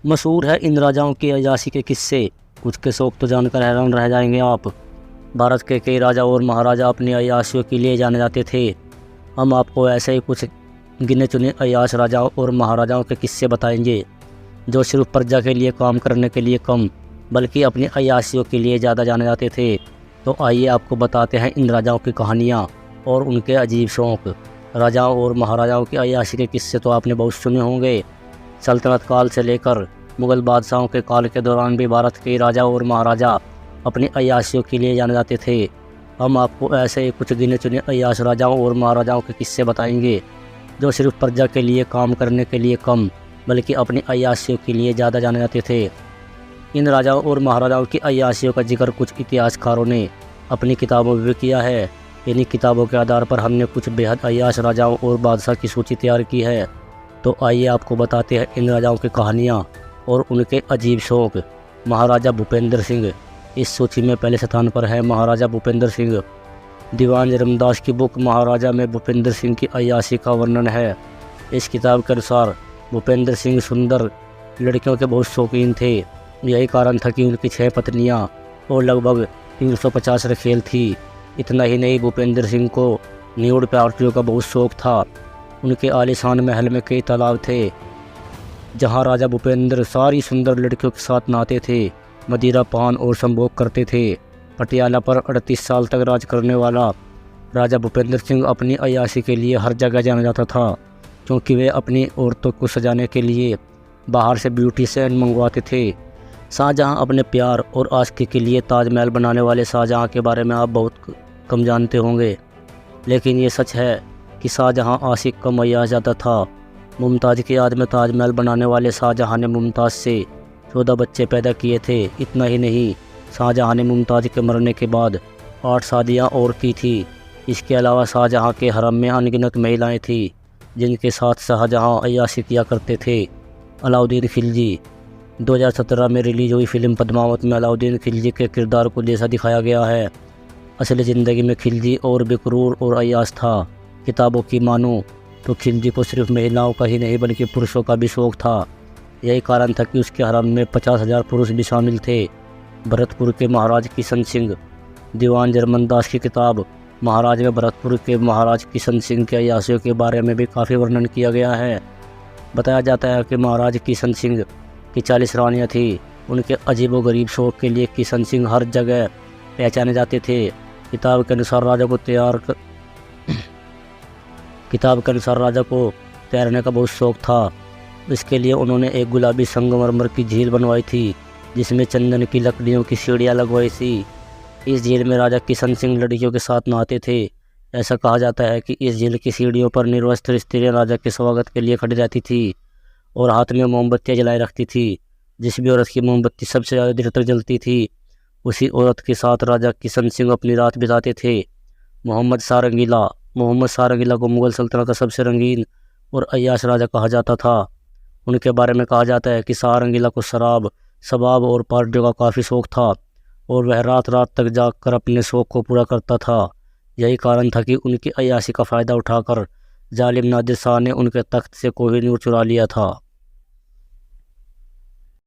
मशहूर है इन राजाओं की अय्याशी के किस्से। कुछ के शौक तो जानकर हैरान रह जाएंगे आप। भारत के कई राजा और महाराजा अपनी अय्याशियों के लिए जाने जाते थे। हम आपको ऐसे ही कुछ गिने चुने अय्याश राजाओं और महाराजाओं के किस्से बताएंगे जो सिर्फ प्रजा के लिए काम करने के लिए कम बल्कि अपनी अय्याशियों के लिए ज़्यादा जाने जाते थे। तो आइए आपको बताते हैं इन राजाओं की कहानियाँ और उनके अजीब शौक़। राजाओं और महाराजाओं की अय्याशी के किस्से तो आपने बहुत सुने होंगे। सल्तनत काल से लेकर मुग़ल बादशाहों के काल के दौरान भी भारत के राजा और महाराजा अपनी अय्याशियों के लिए जाने जाते थे। हम आपको ऐसे ही कुछ गिने चुने अय्याश राजाओं और महाराजाओं के किस्से बताएंगे जो सिर्फ प्रजा के लिए काम करने के लिए कम बल्कि अपनी अय्याशियों के लिए ज़्यादा जाने जाते थे। इन राजाओं और महाराजाओं की अय्याशियों का जिक्र कुछ इतिहासकारों ने अपनी किताबों में भी किया है। इन्हीं किताबों के आधार पर हमने कुछ बेहद अय्याश राजाओं और बादशाह की सूची तैयार की है। तो आइए आपको बताते हैं इन राजाओं की कहानियाँ और उनके अजीब शौक़। महाराजा भूपेंद्र सिंह इस सूची में पहले स्थान पर है। महाराजा भूपेंद्र सिंह। दीवान रामदास की बुक महाराजा में भूपेंद्र सिंह की अय्याशी का वर्णन है। इस किताब के अनुसार भूपेंद्र सिंह सुंदर लड़कियों के बहुत शौकीन थे। यही कारण था कि उनकी 6 पत्नियां और लगभग 350 रखेल थी। इतना ही नहीं, भूपेंद्र सिंह को न्यूड पार्टियों का बहुत शौक़ था। उनके आलीशान महल में कई तालाब थे जहां राजा भूपेंद्र सारी सुंदर लड़कियों के साथ नहाते थे, मदिरा पान और संभोग करते थे। पटियाला पर 38 साल तक राज करने वाला राजा भूपेंद्र सिंह अपनी अय्याशी के लिए हर जगह जाना जाता था, क्योंकि वे अपनी औरतों को सजाने के लिए बाहर से ब्यूटिशियन मंगवाते थे। शाहजहां अपने प्यार और आशिकी के लिए ताजमहल बनाने वाले शाहजहां के बारे में आप बहुत कम जानते होंगे, लेकिन ये सच है कि शाहजहां आशिक कम अय्याश ज़्यादा था। मुमताज़ की याद में ताजमहल बनाने वाले शाहजहां ने मुमताज़ से 14 बच्चे पैदा किए थे। इतना ही नहीं, शाहजहां ने मुमताज़ के मरने के बाद 8 शादियां और की थी। इसके अलावा शाहजहां के हरम में अनगिनत महिलाएं थीं जिनके साथ शाहजहां अय्याशी किया करते थे। अलाउद्दीन खिलजी। 2017 में रिलीज हुई फिल्म पद्मावत में अलाउद्दीन खिलजी के किरदार को जैसा दिखाया गया है, असली ज़िंदगी में खिलजी और बेकरूर और अय्याश था। किताबों की मानो तो खिलजी को सिर्फ महिलाओं का ही नहीं बल्कि पुरुषों का भी शौक़ था। यही कारण था कि उसके हरम में 50,000 पुरुष भी शामिल थे। भरतपुर के महाराज किशन सिंह। दीवान जरमनदास की किताब महाराज में भरतपुर के महाराज किशन सिंह के अय्याशियों के बारे में भी काफ़ी वर्णन किया गया है। बताया जाता है कि महाराज किशन सिंह की 40 रानियाँ थीं। उनके अजीबोगरीब शौक़ के लिए किशन सिंह हर जगह पहचाने जाते थे। किताब के अनुसार राजा को तैरने का बहुत शौक़ था। इसके लिए उन्होंने एक गुलाबी संगमरमर की झील बनवाई थी जिसमें चंदन की लकड़ियों की सीढ़ियाँ लगवाई थी। इस झील में राजा किशन सिंह लड़कियों के साथ नहाते थे। ऐसा कहा जाता है कि इस झील की सीढ़ियों पर निर्वस्त्र स्त्रियाँ राजा के स्वागत के लिए खड़ी रहती थी और हाथ में मोमबत्तियाँ जलाए रखती थी। जिस भी औरत की मोमबत्ती सबसे ज़्यादा देर तक जलती थी उसी औरत के साथ राजा किशन सिंह अपनी रात बिताते थे। मोहम्मद सारंगीला को मुग़ल सल्तनत का सबसे रंगीन और अय्याश राजा कहा जाता था। उनके बारे में कहा जाता है कि सारंगीला को शराब, शबाब और पार्टियों का काफ़ी शौक़ था और वह रात रात तक जागकर अपने शौक़ को पूरा करता था। यही कारण था कि उनकी अय्याशी का फ़ायदा उठाकर जालिम नादिर शाह ने उनके तख्त से कोहिनूर चुरा लिया था।